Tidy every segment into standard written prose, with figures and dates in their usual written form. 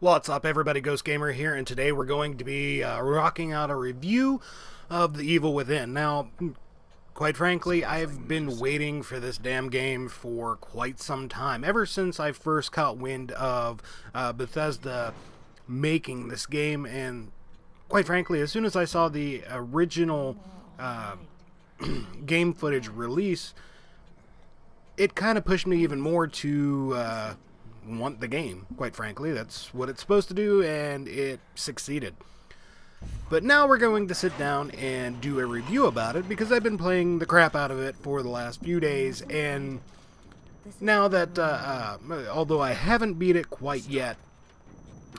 What's up, everybody? Ghost Gamer here, and today we're going to be rocking out a review of The Evil Within. Now, quite frankly, I've been waiting for this damn game for quite some time, ever since I first caught wind of Bethesda making this game, and quite frankly, as soon as I saw the original game footage release, it kind of pushed me even more to want the game, quite frankly. That's what it's supposed to do, and it succeeded. But now we're going to sit down and do a review about it, because I've been playing the crap out of it for the last few days, and now that, although I haven't beat it quite yet,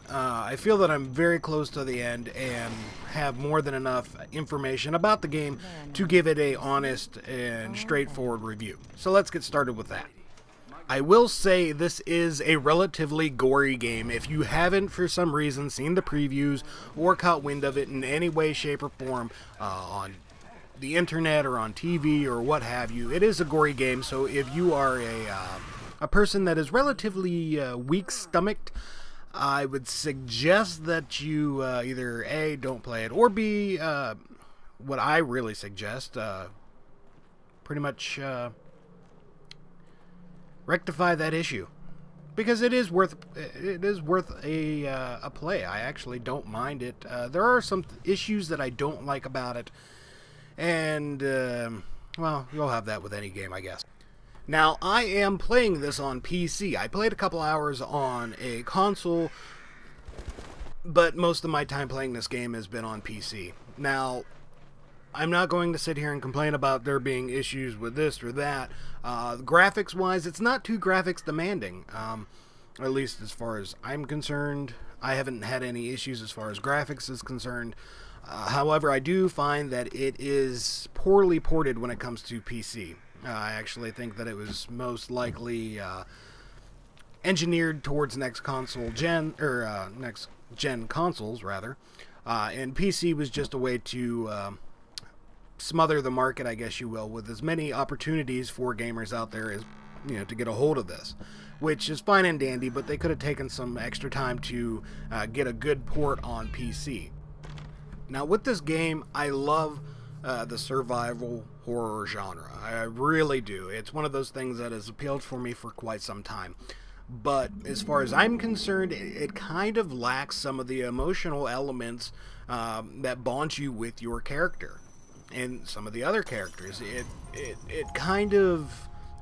I feel that I'm very close to the end and have more than enough information about the game to give it a honest and straightforward review. So let's get started with that. I will say this is a relatively gory game. If you haven't, for some reason, seen the previews or caught wind of it in any way, shape, or form on the internet or on TV or what have you, it is a gory game. So if you are a person that is relatively weak-stomached, I would suggest that you either A, don't play it, or B, what I really suggest, pretty much rectify that issue, because it is worth a play. I actually don't mind it. There are some issues that I don't like about it, and well, you'll have that with any game, I guess. Now, I am playing this on PC. I played a couple hours on a console, but most of my time playing this game has been on PC. Now, I'm not going to sit here and complain about there being issues with this or that. Graphics-wise, it's not too graphics demanding, at least as far as I'm concerned. I haven't had any issues as far as graphics is concerned. However, I do find that it is poorly ported when it comes to PC. I actually think that it was most likely engineered towards next gen consoles, rather, and PC was just a way to smother the market, I guess you will, with as many opportunities for gamers out there as, you know, to get a hold of this, which is fine and dandy, but they could have taken some extra time to get a good port on PC. Now, with this game, I love the survival horror genre. I really do. It's one of those things that has appealed for me for quite some time. But as far as I'm concerned, it kind of lacks some of the emotional elements that bond you with your character and some of the other characters.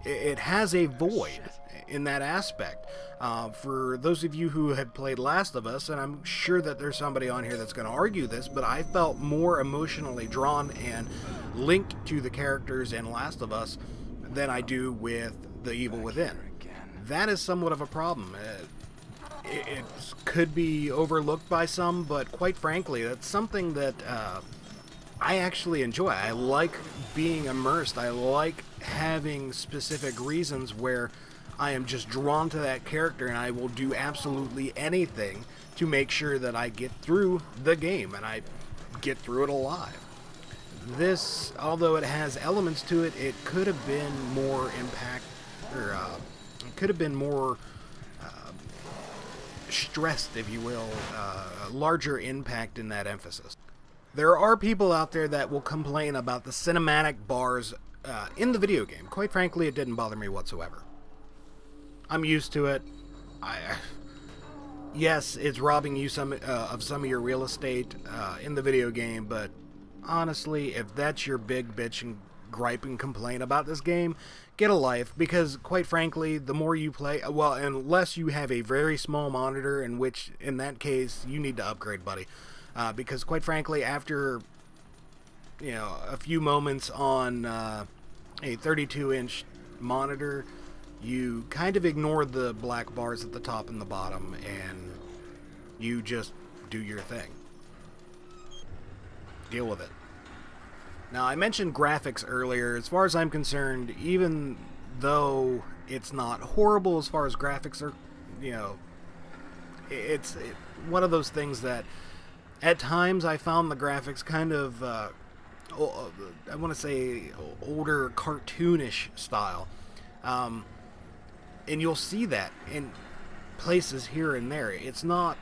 It has a void in that aspect. For those of you who have played Last of Us, and I'm sure that there's somebody on here that's going to argue this, but I felt more emotionally drawn and linked to the characters in Last of Us than I do with The Evil Within. That is somewhat of a problem. It could be overlooked by some, but quite frankly, that's something that I actually enjoy. I like being immersed. I like having specific reasons where I am just drawn to that character, and I will do absolutely anything to make sure that I get through the game and I get through it alive. This, although it has elements to it, it could have been more it could have been more stressed, if you will, a larger impact in that emphasis. There are people out there that will complain about the cinematic bars in the video game. Quite frankly, it didn't bother me whatsoever. I'm used to it. Yes, it's robbing you of some of your real estate in the video game, but honestly, if that's your big bitch and gripe and complain about this game, get a life, because quite frankly, the more you play, well, unless you have a very small monitor, in which, in that case, you need to upgrade, buddy. Because quite frankly, after, you know, a few moments on a 32-inch monitor, you kind of ignore the black bars at the top and the bottom, and you just do your thing. Deal with it. Now, I mentioned graphics earlier. As far as I'm concerned, even though it's not horrible as far as graphics are, you know, it's one of those things that at times I found the graphics kind of, I want to say, older cartoonish style. And you'll see that in places here and there. It's not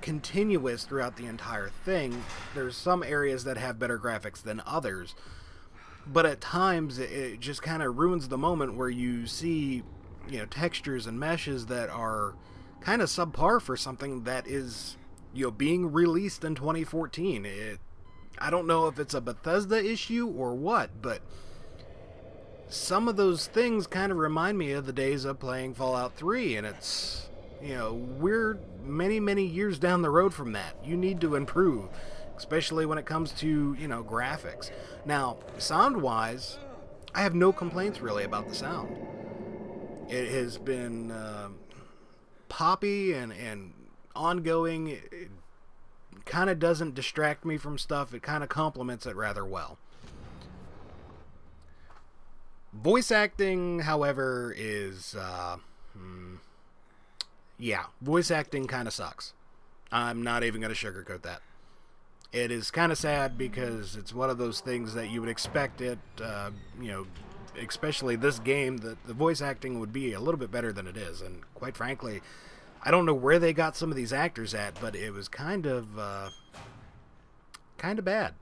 continuous throughout the entire thing. There's some areas that have better graphics than others, but at times it just kind of ruins the moment where you see, you know, textures and meshes that are kind of subpar for something that is, you know, being released in 2014. I don't know if it's a Bethesda issue or what, but some of those things kind of remind me of the days of playing Fallout 3, and it's, you know, we're many years down the road from that. You need to improve, especially when it comes to, you know, graphics. Now, sound-wise, I have no complaints really about the sound. It has been poppy and ongoing. It kind of doesn't distract me from stuff. It kind of complements it rather well. Voice acting, however, is yeah, voice acting kind of sucks. I'm not even going to sugarcoat that. It is kind of sad because it's one of those things that you would expect it, you know, especially this game, that the voice acting would be a little bit better than it is. And quite frankly, I don't know where they got some of these actors at, but it was kind of bad.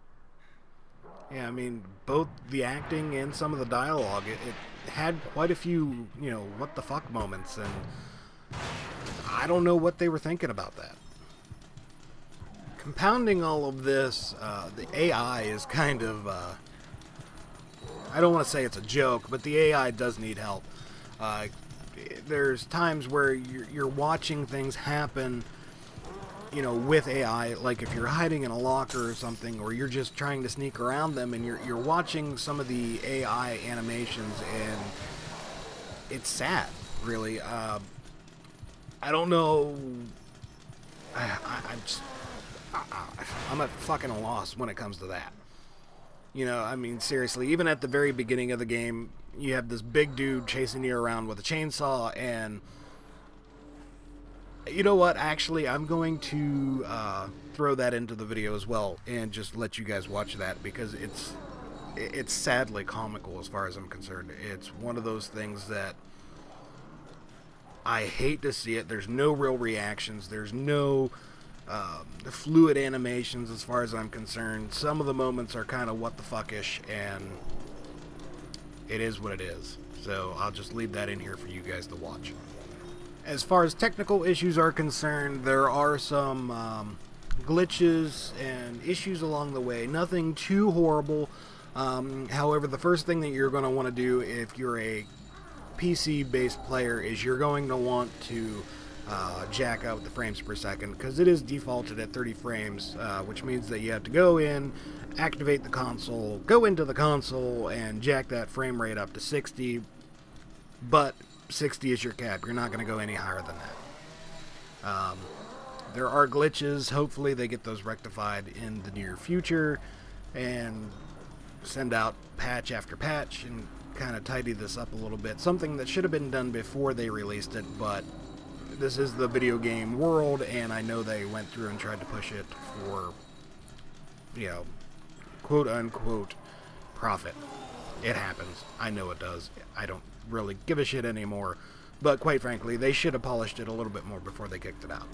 Yeah, I mean, both the acting and some of the dialogue, it had quite a few, you know, what the fuck moments, and I don't know what they were thinking about that. Compounding all of this, the AI is kind of, I don't want to say it's a joke, but the AI does need help. There's times where you're watching things happen, you know, with AI, like if you're hiding in a locker or something, or you're just trying to sneak around them, and you're watching some of the AI animations, and it's sad, really. I don't know. I'm at fucking a loss when it comes to that. You know, I mean, seriously, even at the very beginning of the game, you have this big dude chasing you around with a chainsaw, and you know what? Actually, I'm going to throw that into the video as well, and just let you guys watch that, because it's sadly comical as far as I'm concerned. It's one of those things that I hate to see it. There's no real reactions. There's no fluid animations as far as I'm concerned. Some of the moments are kind of what the fuckish, and it is what it is. So I'll just leave that in here for you guys to watch. As far as technical issues are concerned, there are some glitches and issues along the way. Nothing too horrible. However, the first thing that you're going to want to do if you're a PC-based player is you're going to want to jack up the frames per second, because it is defaulted at 30 frames, which means that you have to go in, activate the console, go into the console, and jack that frame rate up to 60, but 60 is your cap. You're not going to go any higher than that. There are glitches. Hopefully they get those rectified in the near future and send out patch after patch and kind of tidy this up a little bit. Something that should have been done before they released it, but this is the video game world, and I know they went through and tried to push it for, you know, quote unquote profit. It happens. I know it does. I don't really give a shit anymore, but quite frankly, they should have polished it a little bit more before they kicked it out.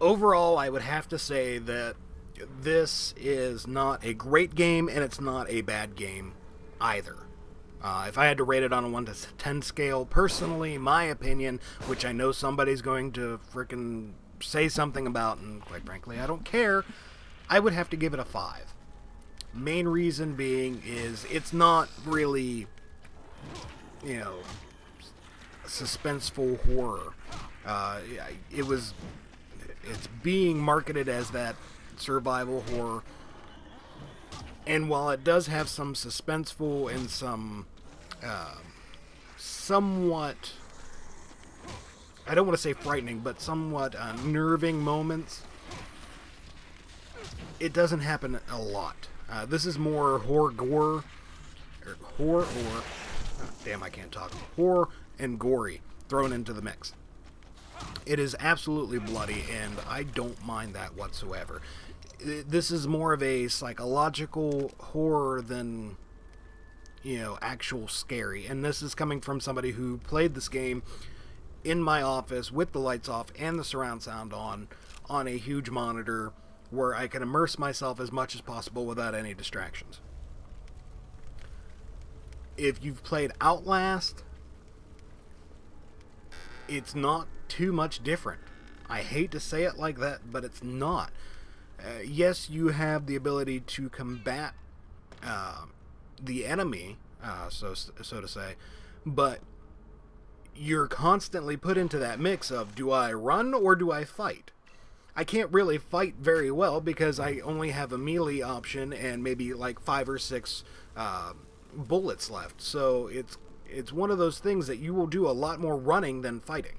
Overall, I would have to say that this is not a great game, and it's not a bad game either. If I had to rate it on a 1 to 10 scale, personally, my opinion, which I know somebody's going to frickin' say something about, and quite frankly, I don't care, I would have to give it a 5. Main reason being is it's not really, you know, suspenseful horror. It's being marketed as that survival horror, and while it does have some suspenseful and some somewhat, I don't want to say frightening, but somewhat unnerving moments, it doesn't happen a lot. This is more horror and gory thrown into the mix. It is absolutely bloody, and I don't mind that whatsoever. This is more of a psychological horror than, you know, actual scary. And this is coming from somebody who played this game in my office with the lights off and the surround sound on a huge monitor where I can immerse myself as much as possible without any distractions. If you've played Outlast, it's not too much different. I hate to say it like that, but it's not. Yes, you have the ability to combat the enemy, so to say, but you're constantly put into that mix of, do I run or do I fight? I can't really fight very well because I only have a melee option and maybe like 5 or 6 bullets left. So it's one of those things that you will do a lot more running than fighting.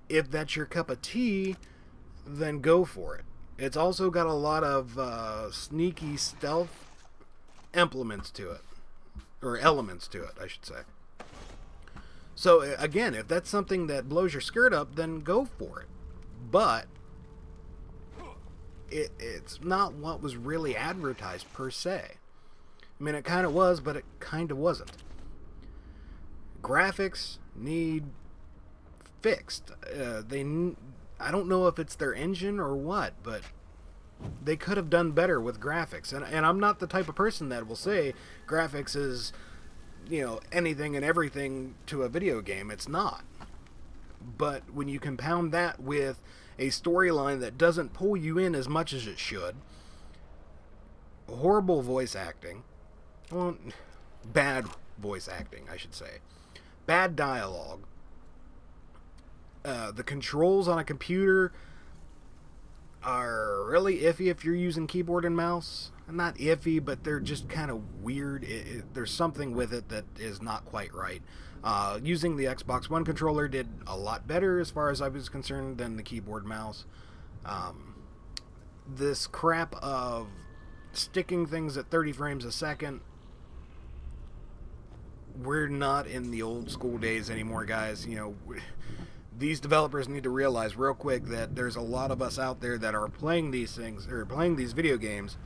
If that's your cup of tea, then go for it. It's also got a lot of sneaky stealth elements to it, I should say. So again, if that's something that blows your skirt up, then go for it. But it's not what was really advertised per se. I mean, it kind of was, but it kind of wasn't. Graphics need fixed. I don't know if it's their engine or what, but they could have done better with graphics. And I'm not the type of person that will say graphics is, anything and everything to a video game. It's not. But when you compound that with a storyline that doesn't pull you in as much as it should, horrible voice acting, well, bad voice acting, I should say, bad dialogue, the controls on a computer are really iffy if you're using keyboard and mouse. Not iffy, but they're just kind of weird. There's something with it that is not quite right. Using the Xbox One controller did a lot better as far as I was concerned than the keyboard mouse. This crap of sticking things at 30 frames a second, we're not in the old school days anymore, guys. These developers need to realize real quick that there's a lot of us out there that are playing these things, or playing these video games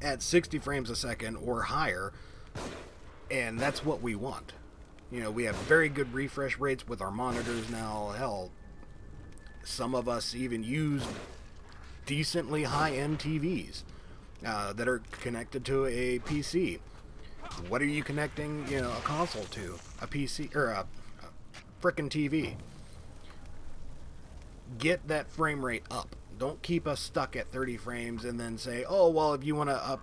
at 60 frames a second or higher, and that's what we want. We have very good refresh rates with our monitors now. Hell, some of us even use decently high-end TVs that are connected to a PC. What are you connecting, a console to? A PC, or a frickin' TV. Get that frame rate up. Don't keep us stuck at 30 frames and then say, oh, well, if you want to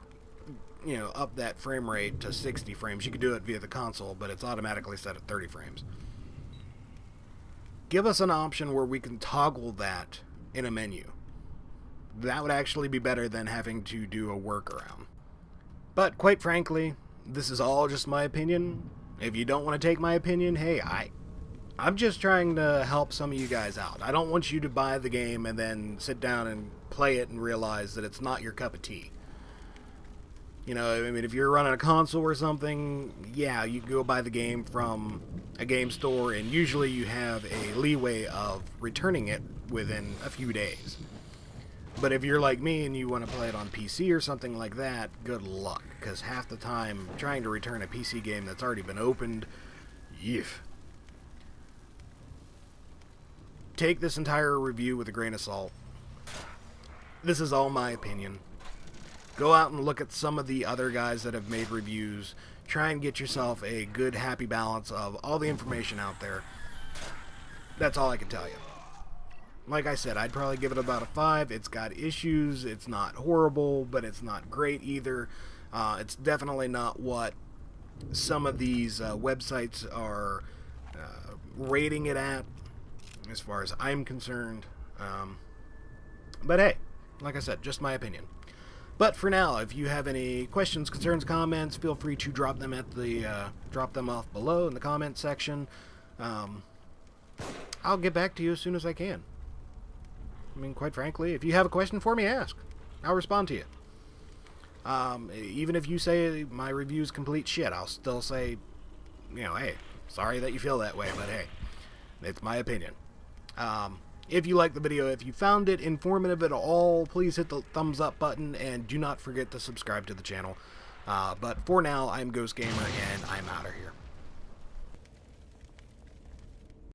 up that frame rate to 60 frames, you could do it via the console, but it's automatically set at 30 frames. Give us an option where we can toggle that in a menu. That would actually be better than having to do a workaround. But quite frankly, this is all just my opinion. If you don't want to take my opinion, hey, I'm just trying to help some of you guys out. I don't want you to buy the game and then sit down and play it and realize that it's not your cup of tea. If you're running a console or something, yeah, you can go buy the game from a game store, and usually you have a leeway of returning it within a few days. But if you're like me and you want to play it on PC or something like that, good luck, because half the time trying to return a PC game that's already been opened, yeesh. Take this entire review with a grain of salt. This is all my opinion. Go out and look at some of the other guys that have made reviews. Try and get yourself a good, happy balance of all the information out there. That's all I can tell you. Like I said, I'd probably give it about a 5. It's got issues. It's not horrible, but it's not great either. It's definitely not what some of these websites are rating it at, as far as I'm concerned. But hey, like I said, just my opinion. But for now, if you have any questions, concerns, comments, feel free to drop them off below in the comment section. I'll get back to you as soon as I can. I mean, quite frankly, if you have a question for me, ask. I'll respond to you. Even if you say my review's complete shit, I'll still say, hey, sorry that you feel that way, but hey, it's my opinion. If you liked the video, if you found it informative at all, please hit the thumbs up button, and do not forget to subscribe to the channel. But for now, I'm Ghost Gamer, and I'm out of here.